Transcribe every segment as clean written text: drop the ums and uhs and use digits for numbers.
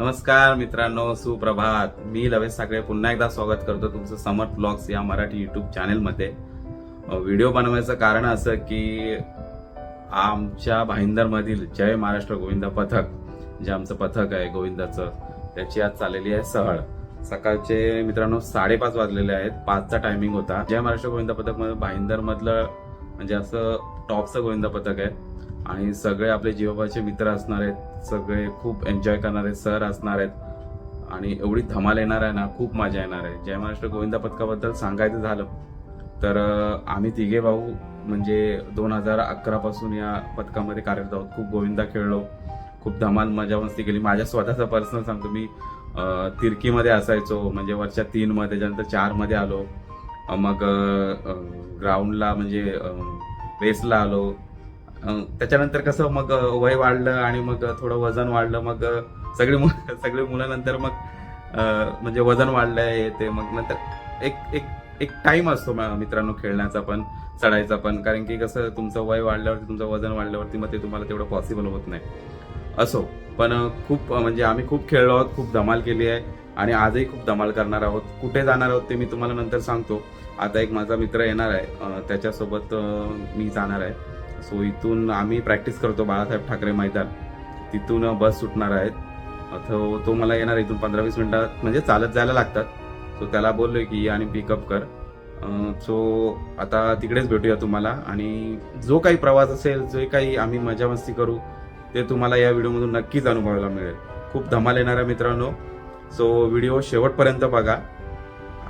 नमस्कार मित्रांनो, सुप्रभात. मी लवेश सागळे पुन्हा एकदा स्वागत करतो तुमचं समर्थ ब्लॉग्स या मराठी युट्यूब चॅनेलमध्ये. व्हिडिओ बनवायचं कारण असं की आमच्या भाईंदरमधील जय महाराष्ट्र गोविंद पथक, जे आमचं पथक आहे गोविंदाचं, त्याची आज चाललेली आहे सहळ. सकाळचे मित्रांनो 5:30 वाजलेले आहेत. 5चा टायमिंग होता. जय महाराष्ट्र गोविंद पथक मध्ये भाईंदरमधलं म्हणजे असं टॉपचं गोविंद पथक आहे आणि सगळे आपले जीवाभावाचे मित्र असणार आहेत. सगळे खूप एन्जॉय करणारे सर असणार आहेत आणि एवढी धमाल येणार आहे ना, खूप मजा येणार आहे. जय महाराष्ट्र गोविंदा पथकाबद्दल सांगायचं झालं तर आम्ही तिघे भाऊ म्हणजे 2011 पासून या पथकामध्ये कार्यरत आहोत. खूप गोविंदा खेळलो, खूप धमाल मजा मस्ती केली. माझ्या स्वतःचा पर्सनल सांगतो, मी तिरकीमध्ये असायचो, म्हणजे वरच्या 3 मध्ये, त्याच्यानंतर 4 मध्ये आलो, मग ग्राउंडला म्हणजे रेसला आलो. त्याच्यानंतर कसं मग वय वाढलं आणि मग थोडं वजन वाढलं. मग सगळी मुलं नंतर मग म्हणजे वजन वाढलंय ते, मग नंतर एक टाइम असतो मित्रांनो खेळण्याचा पण, चढायचा पण. कारण की कसं तुमचं वय वाढल्यावरती, तुमचं वजन वाढल्यावरती मग ते तुम्हाला तेवढं पॉसिबल होत नाही. असो, पण खूप म्हणजे आम्ही खूप खेळलो आहोत, खूप धमाल केली आहे आणि आजही खूप धमाल करणार आहोत. कुठे जाणार आहोत ते मी तुम्हाला नंतर सांगतो. आता एक माझा मित्र येणार आहे, त्याच्यासोबत मी जाणार आहे. सो इथून आम्ही प्रॅक्टिस करतो बाळासाहेब ठाकरे मैदान, तिथून बस सुटणार आहेत. तो मला येणार इथून 15-20 मिनिटात, म्हणजे चालत जायला लागतात. सो त्याला बोललोय की आणि पिकअप कर. सो आता तिकडेच भेटूया तुम्हाला आणि जो काही प्रवास असेल, जे काही आम्ही मजा मस्ती करू, ते तुम्हाला या व्हिडिओमधून नक्कीच अनुभवायला मिळेल. खूप धमाल येणार आहे मित्रांनो. सो व्हिडिओ शेवटपर्यंत बघा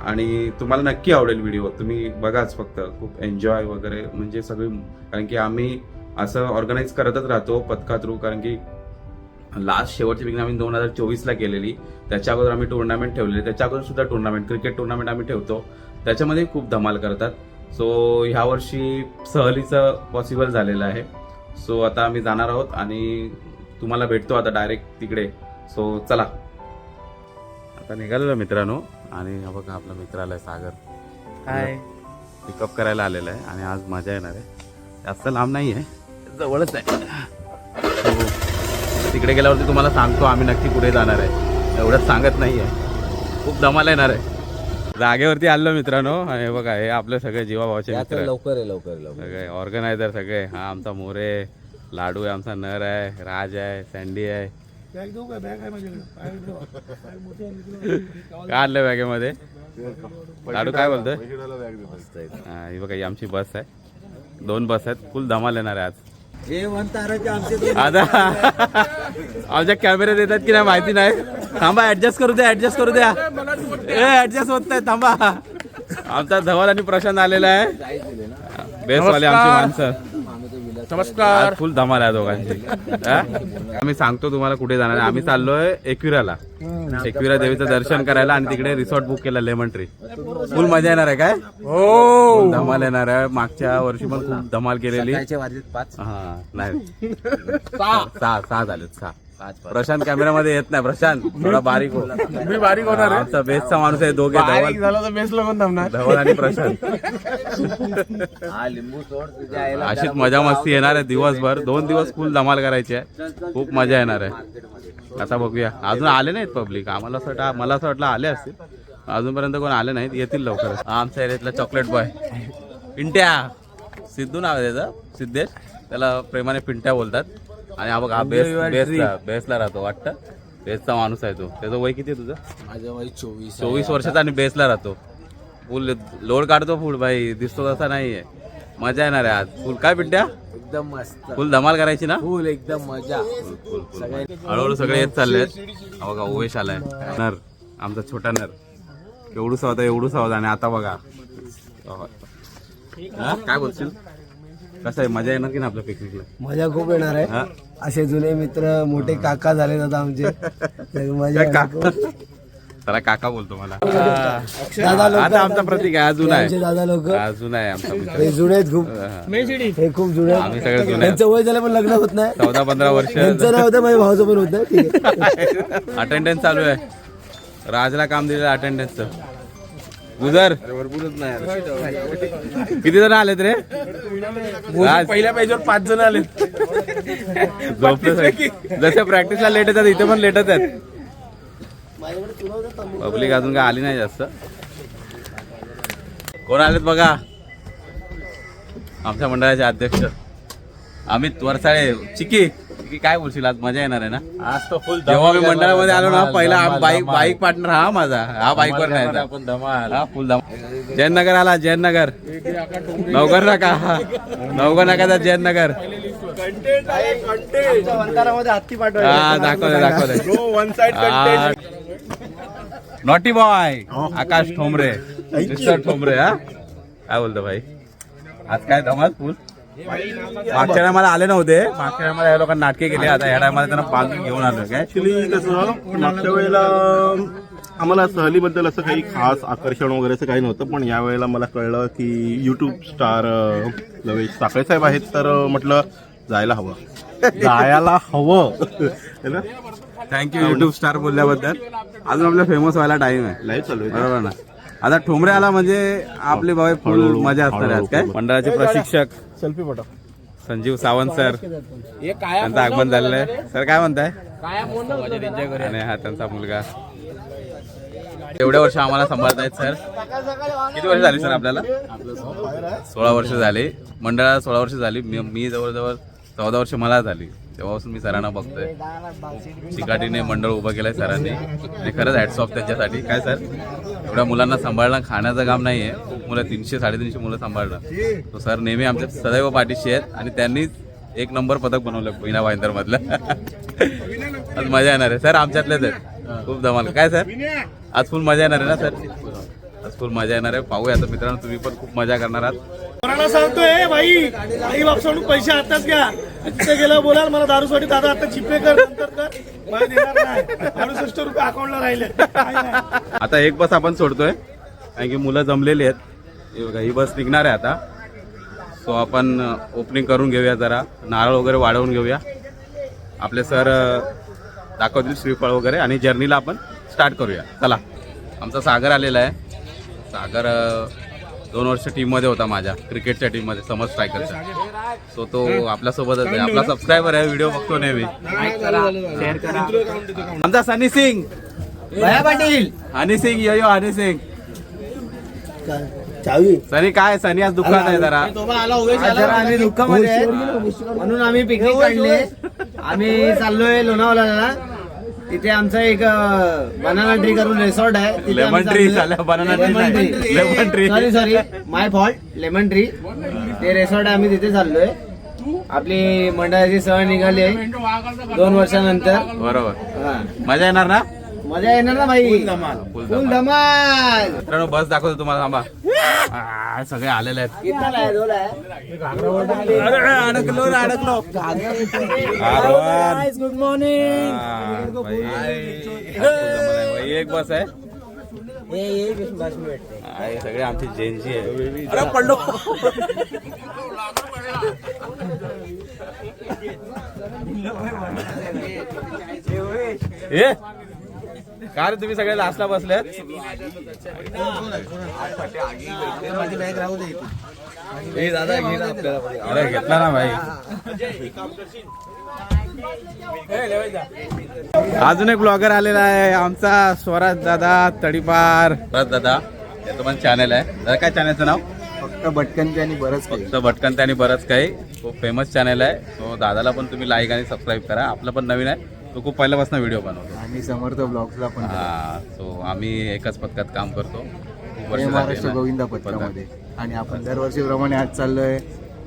आणि तुम्हाला नक्की आवडेल व्हिडिओ. तुम्ही बघाच फक्त. खूप एन्जॉय वगैरे म्हणजे सगळी, कारण की आम्ही असं ऑर्गनाईज करतच राहतो पथका थ्रू. कारण की लास्ट शेवटची पिकनिक आम्ही 2024ला केलेली. त्याच्या अगोदर आम्ही टुर्नामेंट ठेवलेली. त्याच्या अगोदर सुद्धा टुर्नामेंट, क्रिकेट टुर्नामेंट आम्ही ठेवतो, त्याच्यामध्ये खूप धमाल करतात. सो ह्या वर्षी सहलीचं पॉसिबल झालेलं आहे. सो आता आम्ही जाणार आहोत आणि तुम्हाला भेटतो आता डायरेक्ट तिकडे. सो चला आता निघालेलो मित्रांनो. आणि हा बघा आपला मित्र आलाय सागर, हाय. पिकअप करायला आलेला आहे आणि आज मजा येणार आहे. जास्त लांब नाही आहे, जवळच आहे. तिकडे गेल्यावरती तुम्हाला सांगतो आम्ही नक्की कुठे जाणार आहे. एवढंच सांगत नाही आहे, खूप धमाल येणार आहे. जागेवरती आलो मित्रांनो. आणि बघा हे आपले सगळे जीवाभावाचे मित्र, लवकर सगळे ऑर्गनायझर सगळे. हा आमचा मोरे, लाडू आहे, आमचा नर आहे, राज आहे, सँडी आहे. काय आणलं बॅगेमध्ये? लाडू काय बोलतोय? हा ही बघा, ही आमची बस आहे. 2 बस आहेत. फुल धमाल येणार आहे आज. आता आमच्या कॅमेरे देतात की नाही माहिती नाही. थांबा, ऍडजस्ट करू द्या, ऍडजस्ट होत नाही, थांबा. आमचा धवल आणि प्रशांत आलेला आहे, बेसवाले आमची माणसं. नमस्कार. फुल धमाल आहे दोघांची. आम्ही सांगतो तुम्हाला कुठे जाणार आहे. आम्ही चाललोय एकविराला, एकविरा देवीचं दर्शन करायला आणि तिकडे रिसॉर्ट बुक केला, लेमन ट्री. फुल मजा येणार आहे. काय हो, धमाल येणार आहे. मागच्या वर्षी पण खूप धमाल केलेली. हा नाही 6 झालेत, 6. प्रशांत कॅमेरामध्ये येत नाही. प्रशांत थोडा बारीक हो. मी बारीक होणार. आमचा बेस्टचा माणूस आहे. दोघे धवल आणि प्रशांत. अशीच मजा मस्ती येणार आहे दिवसभर. 2 दिवस फुल धमाल करायची आहे. खूप मजा येणार आहे. आता बघूया. अजून आले नाहीत पब्लिक. मला असं वाटलं आले असतील, अजूनपर्यंत कोण आले नाहीत. येतील लवकर. आमच्या एरियातला चॉकलेट बॉय पिंट्या, सिद्धू नाव आहे त्याचं, सिद्धेश. त्याला प्रेमाने पिंट्या बोलतात. आणि हा बघ, हा बेसला राहतो वाटतं. बेसचा माणूस आहे तो. त्याचं वय किती आहे तुझं? माझं वय 24 वर्षाचा आणि बेसला राहतो. फुल लोड काढतो. फुल भाई दिसतो तसा नाहीये. मजा येणार आहे आज फुल. काय पिंट्या? एकदम मस्त. फुल धमाल करायची ना. फुल एकदम मजा. हळूहळू सगळे येत चाललेत. बघा ओवेश आलाय, नर, आमचा छोटा नर. एवढूसा होता आणि आता बघा. काय बोलशील? कसं आहे, मजा येणार की ना आपल्या पिकनिकला? मजा खूप येणार आहे. असे जुने मित्र, मोठे काका झाले आता आमचे. मजा त्याला काका बोलतो मला. दादा लोक, आता आमचा प्रतीक आहे, अजून आहे. दादा लोक अजून आहे आमचा मित्र. हे जुने आहेत खूप. हे खूप जुने आहेत. आम्ही सगळे जुने. त्यांचं वय झालं पण लग्न होत नाही. 14-15 वर्ष. त्यांचं नाव होतं, माझ्या भावाचं पण होत नाही. अटेंडन्स चालू आहे. राजला काम दिलेलं अटेंडन्सचं. गुजर किती जण आलेत रे? पहिल्या पेजवर 5 जण आले. जसं प्रॅक्टिसला लेट येतात, इथे पण लेटच आहेत. पब्लिक अजून काय आली नाही जास्त. कोण आलेत बघा, आमच्या मंडळाचे अध्यक्ष अमित वरसाळे. चिकी काय बोलशील, आज मजा येणार आहे ना? आज तो फुल जेव्हा मी मंडळामध्ये आलो ना, पहिला बाईक पार्टनर हा माझा, हा बाईकवर नाही आपण धमाल. हा फुल धमाल. जयनगर आला, जयनगर नवगर नाका, नवगर नाकाचा जयनगर. हत्ती हा दाखवले नॉटी बॉय आकाश ठोंबरे, मिस्टर ठोंबरे. हा काय बोलतो भाई, आज काय धमाल फुल. मागच्या टायमाला आले नव्हते, मागच्या टायमाला या लोकांना नाटके केले, आता या टायमाला त्यांना बांधून घेऊन आलो. काय ऍक्च्युली कसं मागच्या वेळेला आम्हाला सहलीबद्दल असं काही खास आकर्षण वगैरे असं काही नव्हतं, पण यावेळेला मला कळलं की युट्यूब स्टार लवेश साखळे साहेब आहेत, तर म्हटलं जायला हवं. है ना. थँक्यू युट्यूब स्टार बोलल्याबद्दल. अजून आपल्या फेमस व्हायला टाइम आहे, लाईव्ह चालू आहे. बरोबर ना? आता ठोंबरे आला म्हणजे आपले भाऊ फुल मजा असणार आहे आज. काय मंडळाचे प्रशिक्षक selfie photo Sanjeev Sawant sir, त्यांचं आगमन झालेलं आहे. सर काय म्हणताय? आणि हा त्यांचा मुलगा. एवढ्या वर्ष आम्हाला सांभाळतायत सर. किती वर्ष झाली सर आपल्याला? 16 वर्ष झाली मंडळाला. 16 वर्ष झाली. मी जवळजवळ 14 वर्ष मला झाली. तेव्हापासून मी सरांना बघतोय. चिकाटीने मंडळ उभं केलंय सरांनी, आणि खरंच हॅट्स ऑफ त्यांच्यासाठी. काय सर, एवढ्या मुलांना सांभाळणं खाण्याचं काम नाही आहे. खूप मुलं, 300-350 मुलं सांभाळणं. तो सर नेहमी आमच्या सदैव पाठीशी आहेत, आणि त्यांनीच 1 नंबर पदक बनवलं मीना भाईंदर मधलं. आज मजा येणार आहे सर, आमच्यातलेच आहेत. खूप धमाल. काय सर, आज फुल मजा येणार आहे ना सर? आज फुल मजा येणार आहे. पाहूया आता मित्रांनो, तुम्ही पण खूप मजा करणार आहात. कोणाला सांगतोय भाई, आई बाप सोडून पैसे आताच घ्या. तिथे गेलं बोलाल मला दारूसाठी, दादा आता जीपे कर, नंतर कर, मला देणार नाही. 68 रुपये अकाउंटला राहिले. आता एक बस आपण सोडतोय, कारण की मुलं जमलेली आहेत. हे बघा, ही बस निघणार आहे आता. सो आपण ओपनिंग करून घेऊया, जरा नारळ वगैरे वाढवून घेऊया. आपले सर दाखवतील श्रीफळ वगैरे, आणि जर्नीला आपण स्टार्ट करूया. चला, आमचा सागर आलेला आहे. सागर 2 वर्ष टीममध्ये होता माझ्या, क्रिकेटच्या टीममध्ये, समर स्ट्रायकरच्या. सो तो आपल्यासोबतच आहे, आपला सबस्क्रायबर आहे, व्हिडिओ बघतो नेहमी. आमचा सनी सिंग, पाटील, हनी सिंग, यो हनी सिंग. चावी सनी काय, सनी आज दुःखात आहे जरा. जरा आम्ही दुःखामध्ये आहे, म्हणून आम्ही पिकनिक काढले. आम्ही चाललोय लोणावळ्याला. तिथे आमचं एक बनाना ट्री करून रिसॉर्ट आहे. तिथे लेमन ट्री झाल्या, बनाना ट्री नाही, लेमन ट्री. सॉरी माय फॉल्ट, लेमन ट्री. ते रिसॉर्ट आहे, आम्ही तिथे चाललोय. आपली मंडळाची सहल निघाली आहे 2 वर्षानंतर. बरोबर, हा. मजा येणार ना? मजा येणार ना भाई, फुल धमाल. मित्रांनो, बस दाखवतो तुम्हाला, थांबा. सगळे आलेले आहेत. अडकलो. Good morning. एक बस आहे, सगळे आमची जेनची आहे. अरे पडलो. ए का रे, तुम्ही सगळे लास्टला बसल्यात? अरे घेतला ना भाई. अजून एक ब्लॉगर आलेला आहे, आमचा स्वराज दादा तडीपार. स्वराज दादा, याचं पण चॅनल आहे. दादा काय चॅनलचं नाव? फक्त भटकंती आणि बरंच काही. फक्त भटकंती आणि बरंच काही. खूप फेमस चॅनल आहे. तो दादाला पण तुम्ही लाईक आणि सबस्क्राईब करा. आपलं पण नवीन आहे, तो खूप पहिल्यापासून व्हिडिओ बनवतो. आणि समर्थ ब्लॉग्सला पण हा, सो आम्ही एकाच पथकात काम करतो. खूप वर्ष महाराष्ट्र झाली गोविंदा पथकामध्ये. आणि आपण दरवर्षीप्रमाणे आज चाललोय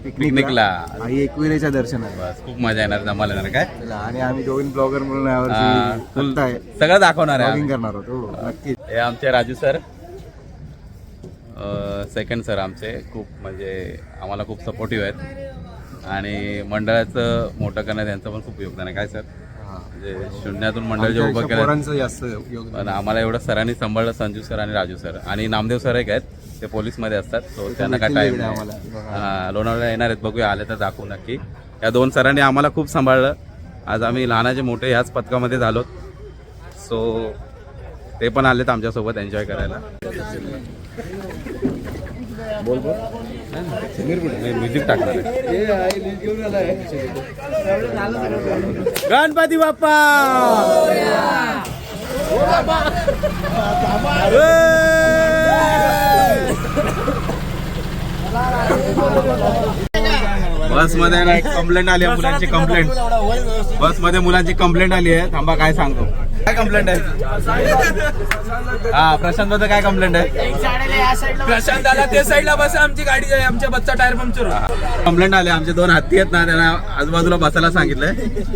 पिकनिकला. आई एकविरेच्या दर्शनाला. बस, खूप मजा येणार, जमाला येणार. काय चला, आणि आम्ही दोन ब्लॉगर म्हणून हा, यावर्षी full करताय, सगळं दाखवणार आहे ब्लॉगिंग आम्ही. करणार होतो. नक्कीच. हे आमचे राजू सर, सेकंड सर आमचे. खूप म्हणजे आम्हाला खूप सपोर्टिव्ह आहेत, आणि मंडळाचं मोठं करण्यात यांचं पण खूप योगदान आहे. काय सर, म्हणजे शून्यातून मंडळ जे उभं केलं, पोरांचं जास्त योगदान. पण आम्हाला एवढं सरांनी सांभाळलं, संजू सर आणि राजू सर. आणि नामदेव सर एक आहेत, ते पोलीसमध्ये असतात. सो त्यांना काय टाईम नाही. हा, लोणावळ्याला येणार आहेत, बघूया, आले तर दाखवू नक्की. या 2 सरांनी आम्हाला खूप सांभाळलं. आज आम्ही लहानाचे मोठे ह्याच पथकामध्ये झालो. सो ते पण आलेत आमच्यासोबत एन्जॉय करायला. म्युझिक टाकणार आहे. गणपती बाप्पा. बस मध्ये ना एक कंप्लेंट आली आहे, मुलांची कंप्लेंट. बस मध्ये मुलांची कंप्लेंट आली आहे. थांबा काय सांगतो. काय कंप्लेंट आहे? हा प्रशांत बद्दल काय कंप्लेंट आहे? प्रशांत आला ते साईडला बसा, आमची गाडी आहे, आमच्या बसचा टायर पंक्चर होता. कंप्लेंट आली. आमचे 2 हत्ती आहेत ना, त्यांना आजूबाजूला बसायला सांगितलंय.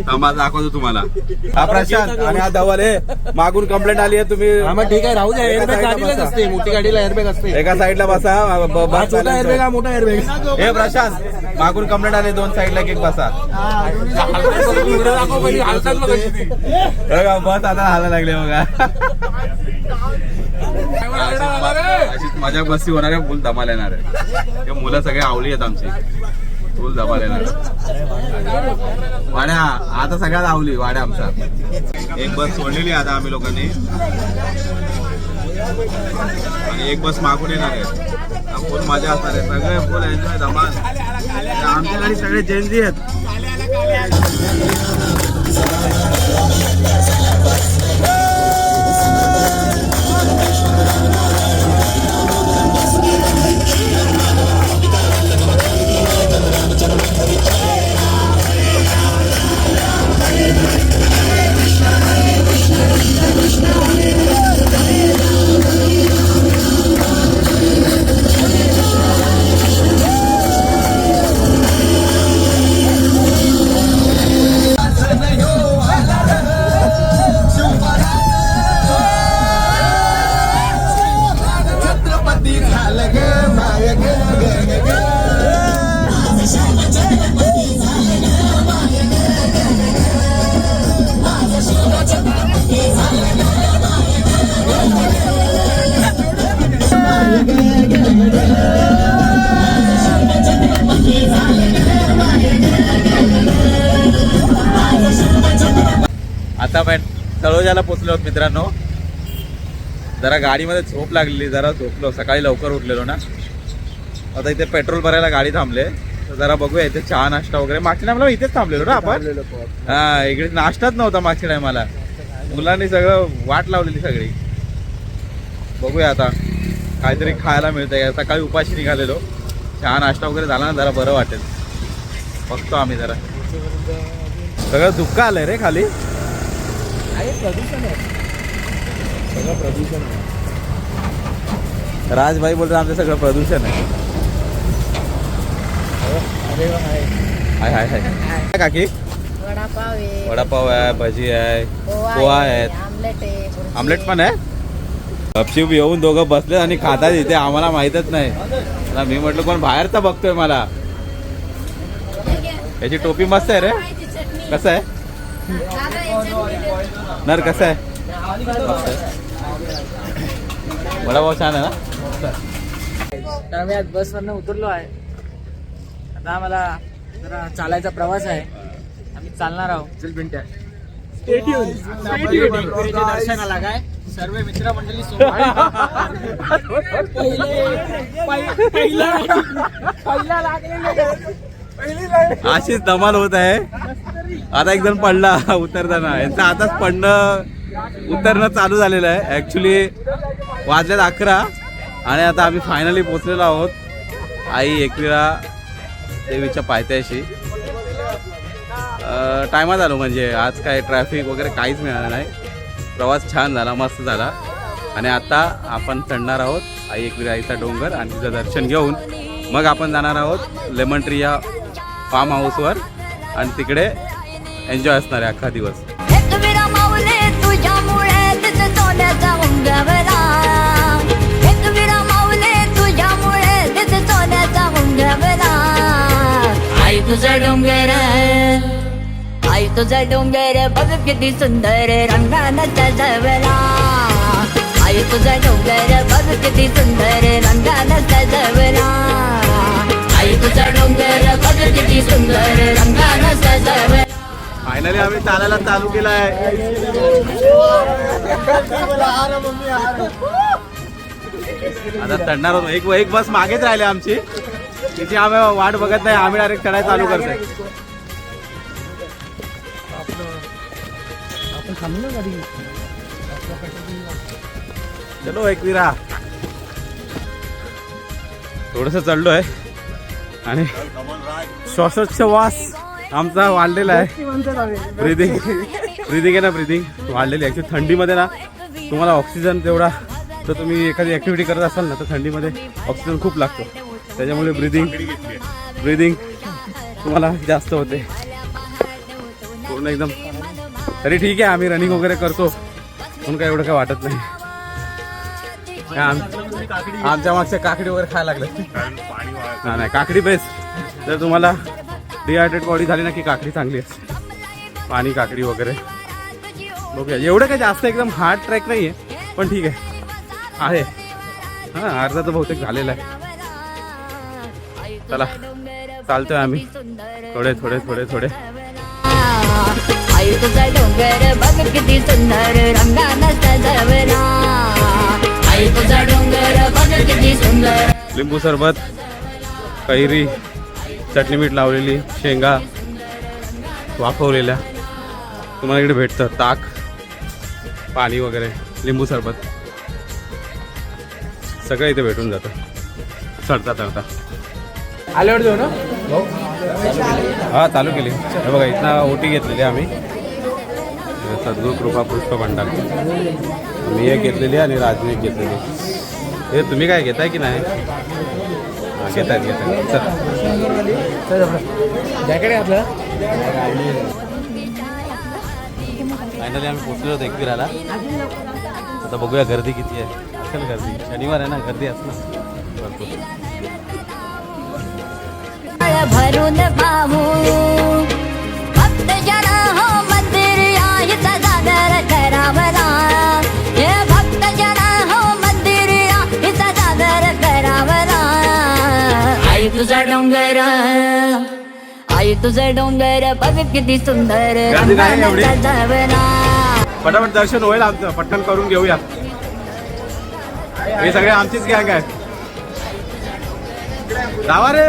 थांबा दाखवतो तुम्हाला. हा प्रशांत आणि हा धवल आहे. मागून कंप्लेंट आली आहे. तुम्ही ठीक आहे, राहू द्या. एअरबॅग गाडीलाच असते, मोठी गाडीला एअरबॅग असते. एका साईडला बसा. छोटा एअरबॅग हा मोठा एअरबॅग. हे प्रशांत मागून कंप्लेंट आली, 2 साईडला एक बसा. बस आता हायला लागले बघा. अशीच मजा मस्ती होणार आहे. फुल धमाल येणार आहे. हे मुलं सगळे आवळी आहेत आमची. फुल धमाल येणार आहे. वाड्या आता सगळ्यात आवली वाड्या आमचा. एक बस सोडलेली आता आम्ही लोकांनी आणि एक बस मागून येणार आहे. फुल मजा असणार आहे. सगळे फुल एन्जॉय धमाल. आमच्या गाडी सगळे जेनजी आहेत. आता आपण तळोजाला पोचलो आहोत मित्रांनो. जरा गाडीमध्ये झोप लागलेली, जरा झोपलो. सकाळी लवकर उठलेलो ना. आता इथे पेट्रोल भरायला गाडी थांबले. तर जरा बघूया इथे चहा नाश्ता वगैरे. मागच्या टायमाला इथेच थांबलेलो ना आपण. हा इकडे नाश्ताच नव्हता मागच्या टायमाला. मुलांनी सगळं वाट लावलेली सगळी. बघूया आता काहीतरी खायला मिळतंय. सकाळी उपाशी निघालेलो. चहा नाश्ता वगैरे झाला ना, जरा बरं वाटेल. बघतो आम्ही जरा. सगळं धुक्का आलंय रे खाली. प्रदूषण आहे, सगळं प्रदूषण आहे. राजभाई बोलतो आमचं सगळं प्रदूषण आहे. हाय हाय हाय काय काकी? वडापाव आहे, वडापाव आहे, भजी आहे, पोहा आहेत, आमलेट आहे, भुर्जी आमलेट पण आहे. गपचूप येऊन दोघं बसले आणि खातात इथे. आम्हाला माहीतच नाही. आता मी म्हटलं कोण बाहेरचा बघतोय मला. याची टोपी मस्त आहे रे. कसं आहे नर? कसं आहे? वडापाव छान आहे ना. तर आम्ही आज बसवरनं उतरलो आहे. आता आम्हाला जरा चालायचा प्रवास आहे. आम्ही चालणार आहोत. चल पिंट्या दर्शनाला काय सर्व मित्रमंडळी अशीच धमाल होत आहे. आता एक जण पडला उतरताना. यांचं आताच पडणं उतरणं चालू झालेलं आहे. ऍक्च्युली वाजल्यात 11 आणि आता आम्ही फायनली पोचलेलो आहोत आई एकविरा देवीच्या पायथ्याशी. टायमात आलो. म्हणजे आज काय ट्रॅफिक वगैरे काहीच मिळालं नाही. प्रवास छान झाला, मस्त झाला. आणि आता आपण चढणार आहोत आई एकविरा आईचा डोंगर आणि तिचं दर्शन घेऊन मग आपण जाणार आहोत लेमन ट्री या फार्म हाऊसवर आणि तिकडे एन्जॉय असणार आहे अख्खा दिवस. एकविरा माऊले तुझ्यामुळे तिथे सोन्याचा उंगवला. एकविरा माऊले तुझ्यामुळे तिथे सोन्याचा उंगवला. आई तुझा डोंगर, आई तुझा डोंगर बघ किती सुंदर रंगानं सजवला. आई तुझा डोंगर बघ किती सुंदर रंगानं सजवला. आई तुझा डोंगर बघ किती सुंदर रंगानं सजवला. फायनली आम्ही चालायला चालू केलं आहे. आता चढणार होतो. एक बस मागेच राहिली आमची. तिची आम्ही वाट बघत नाही. आम्ही डायरेक्ट चढायला चालू करतोय. चलो एकविरा. थोडस चढलोय आणि श्वासोच्छवास आमचा वाढलेला आहे. ब्रिदिंग आहे ना, ब्रिदिंग वाढलेली आहे. ॲक्च्युली थंडीमध्ये ना तुम्हाला ऑक्सिजन तेवढा, तर तुम्ही एखादी ॲक्टिव्हिटी करत असाल ना तर थंडीमध्ये ऑक्सिजन खूप लागतो. त्याच्यामुळे ब्रिदिंग तुम्हाला जास्त होते पूर्ण एकदम. तरी ठीक आहे, आम्ही रनिंग वगैरे करतो म्हणून काय एवढं काय वाटत नाही. आमच्या मागच्या काकडी वगैरे खायला लागलं. नाही काकडी बेस्ट. जर तुम्हाला डिहायड्रेट बॉडी झाली ना की काकडी चांगली असते. पाणी काकडी वगैरे बघूया. एवढं काय जास्त एकदम हार्ड ट्रॅक नाही आहे पण ठीक आहे. हां अर्धा तर बहुतेक झालेला आहे. चला चालतोय आम्ही थोडे. आई तुझा डोंगर बघ किती सुंदर रंगानं सजवला. आई तुझा डोंगर बघ किती सुंदर. लिंबू सरबत, कैरी, चटणी मीठ लावलेली, शेंगा वाफवलेल्या तुम्हाला इकडे भेटतं. ताक, पाणी वगैरे, लिंबू सरबत सगळं इथे भेटून जातं चढता. आल्यावर देऊ ना. हा चालू केली. हे बघा इथनं ओटी घेतलेली आम्ही. सद्गुरू कृपा पुष्प भंडार मी एक घेतलेली आणि राजने एक घेतलेली. हे तुम्ही काय घेताय की नाही? घेतायत. जॅकेट आपलं. फायनली आम्ही पोचलो होतो एकविराला. आता बघूया गर्दी किती आहे. असेल गर्दी, शनिवार आहे ना, गर्दी असणार भरपूर. भरून पाहू भक्त जन हो मंदिर यायचा जागर करावला. हे भक्त जन हो मंदिर यायचा जागर करावला. आई तुझा डोंगर, आई तुझा डोंगर बघ किती सुंदर गर्दी नाही एवढी. सजवला. पटापट दर्शन होईल आमचं. पटकन करून घेऊया. हे सगळे आमचीच गॅंग आहे. जावा रे.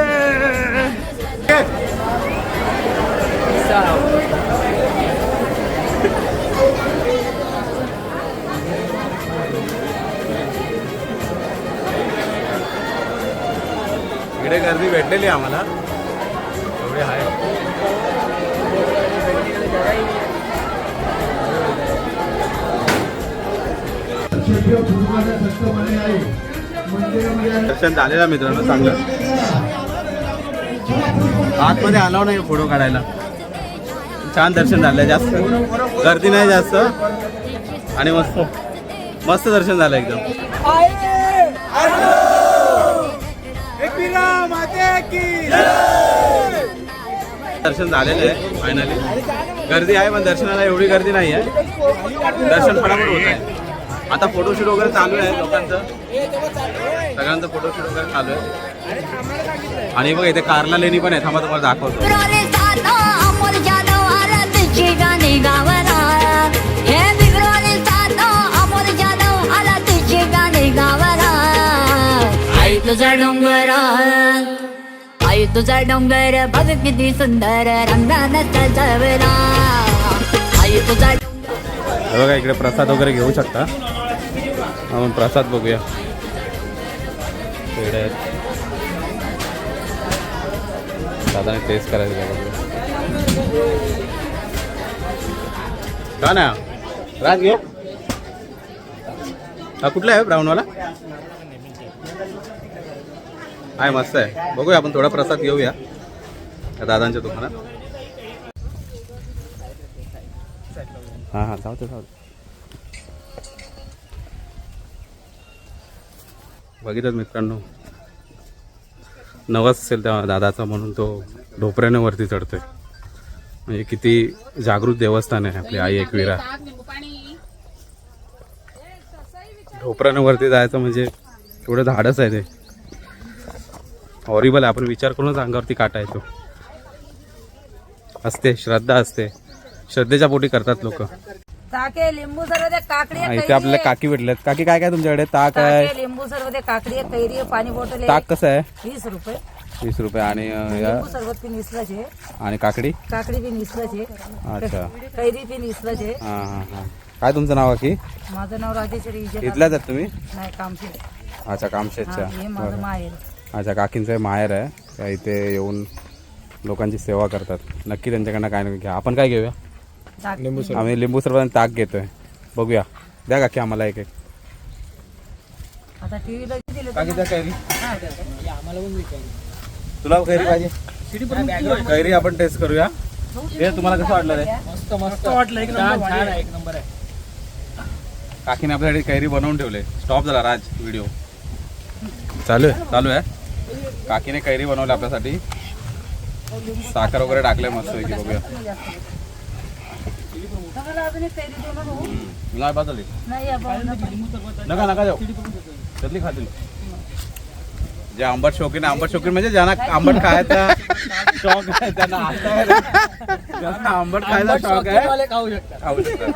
इकडे गर्दी भेटलेली आम्हाला एवढी आहे. दर्शन झालेलं मित्रांनो चांगलं. आतमध्ये आलो नाही फोटो काढायला. छान दर्शन झालं. जास्त गर्दी नाही जास्त आणि मस्त दर्शन झालं एकदम. दर्शन झालेलं आहे फायनली. गर्दी आहे पण दर्शनाला एवढी गर्दी नाही आहे. दर्शन फटाफट होत आहे. आता फोटोशूट वगैरे चालू आहे लोकांचं. सगळ्यांचं फोटोशूट वगैरे चालू आहे. आणि बघा इथे कारला लेणी पण आहे. थांबा तुम्हाला दाखवतो. अमोल जाधव आला तुझी गाणी गावला. हे बिगडोली साधो अमोल जाधव आला तुझी गाणी गावला. आई तुझा डोंगर, आई तुझा डोंगर बघ किती सुंदर रंगानं सजवला. आई तुझा बघा इकडे प्रसाद वगैरे घेऊ शकता. आपण प्रसाद बघूया. पेढे आहेत. साधारण टेस्ट करायचं का ना. राज घेऊ. हा कुठला आहे ब्राऊनवाला? आहे मस्त आहे. बघूया आपण थोडा प्रसाद घेऊया दादांच्या दुकानात. हां जाऊ दे. बघितलं मित्रांनो, नवस असेल त्या दादाचा म्हणून तो ढोपऱ्यानं वरती चढतोय. म्हणजे किती जागृत देवस्थान आहे आपली आई एकविरा. ढोपऱ्यानं वरती जायचं म्हणजे थोडं धाडस आहे. ते हॉरिबल आहे. आपण विचार करूनच अंगावरती काटा येतो. असते श्रद्धा असते. श्रद्धेच्या पोटी करतात लोक. ताके लिंबू सर्व काकडी इथे आपल्याला काकी भेटल्यात. काकी काय काय तुमच्याकडे? ताक आहे, लिंबू सर्व काकडी कैरी आहे, पाणी बॉटल ताक कसं आहे? 20 रुपये. 20 रुपये. आणि लिंबू सरबत पिन 20 आहे. आणि काकडी काकडी पिन 20 आहे. अच्छा. कैरी पिन 20 आहे. हां हां हां. काय तुमचं नाव की? माझं नाव राजेश्वरी विजय इथल्याच आहेत तुम्ही? नाही कामशेत. अच्छा कामशेतच्या. हे माझं माहेर. अच्छा काकींचं हे माहेर आहे. त्या इथे येऊन लोकांची सेवा करतात. नक्की त्यांच्याकडनं काय नाही घ्या. आपण काय घेऊया? आम्ही लिंबू सरबत आणि ताक घेतोय. बघूया. द्या काकी आम्हाला एक एक. आता टीव्हीला दिलं काकी द्या कैरी. तुला कैरी पाहिजे? कैरी आपण टेस्ट करूया. हे तुम्हाला कसं वाटलं रे? मस्त वाटलं एक नंबर आहे. काकीने आपल्यासाठी कैरी बनवून ठेवले. स्टॉप झाला राज व्हिडिओ. चालू आहे. काकीने कैरी बनवली आपल्यासाठी. साखर वगैरे टाकले मस्त पैकी. बघूया. अजून एक कैरी देऊ नको. नाही बाजली. नाही आपण नका जाऊ. त्यातली खातील. जे आंबट शौकीन म्हणजे ज्यांना आंबट खायचा शौक आहे त्यांना आंबट खायचा शौक आहे खाऊ शकतात.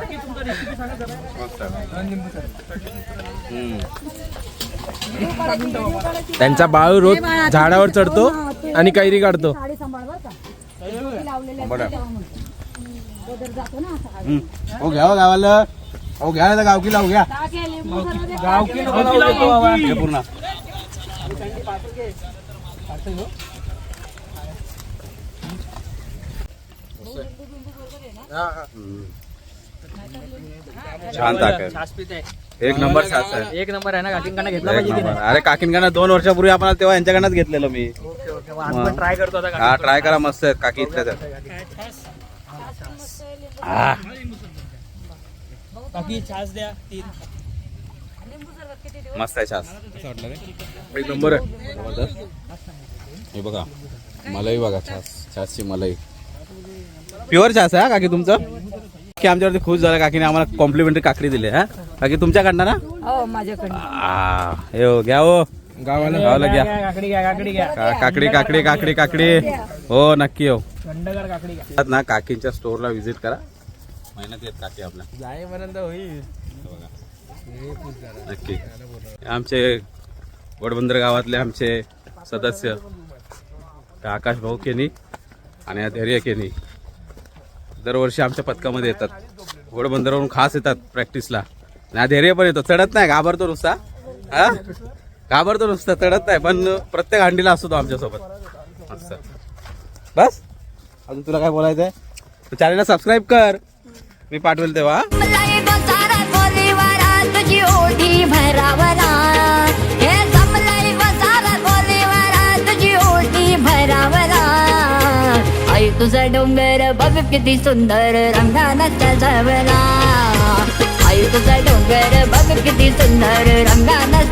त्यांचा बाळू रोज झाडावर चढतो आणि कैरी काढतो. हो घ्या गावाला. हो घ्या ना गावकी लावू घ्या. गावकी पूर्ण छान ताक आहे. एक नंबर छास आहे. एक नंबर आहे ना काकींकडनं घेतला एक पाहिजे की नंबर. अरे काकींकडनं 2 वर्षापूर्वी आपण तेव्हा यांच्याकडनंच घेतलेलं मी. नाही ट्राय करतो आता. हा ट्राय करा. मस्त आहेत काकी इथल्या. काकी छास द्या. मस्त आहे छास. कसं वाटलं रे? एक नंबर आहे. हे बघा मलाई बघा. छासची मलाई प्युअर छास आहे काकी तुमचं. की आमच्यावरती खुश झालं. काकीने आम्हाला कॉम्प्लिमेंटरी काकडी दिली. हा काकी तुमच्याकडनं ना? हो माझ्याकडे. हे हो घ्या. हो गावाला घ्या. काकडी हो नक्की हो. थंडगार काकडी घ्या. ना काकींच्या स्टोअरला व्हिजिट करा. मेहनत येत काकी आपल्या. जाईपर्यंत होईल. नक्की. आमचे वडबंदर गावातले आमचे सदस्य आकाश भाऊ केनी आणि धैर्य केनी दरवर्षी आमच्या पथकामध्ये येतात. वडबंदरवरून खास येतात प्रॅक्टिसला. आणि धैर्य पण येतो. चढत नाही. घाबरतो नुसता. हा घाबरतो नुसता. चढत नाही. पण प्रत्येक हंडीला असतो तो आमच्यासोबत. मस्त. बस अजून तुला काय बोलायचं आहे? चॅनलला सबस्क्राईब कर. मी पाठवेल तेव्हा. जमलंय गं सारा कोलीवारा तुझी ओढी भरावरा. हे जमलंय गं सारा कोलीवारा तुझी ओढी भरावरा. आई तुझा डोंगर बघ किती सुंदर रंगानं सजवला. आई तुझा डोंगर बघ किती सुंदर रंगानं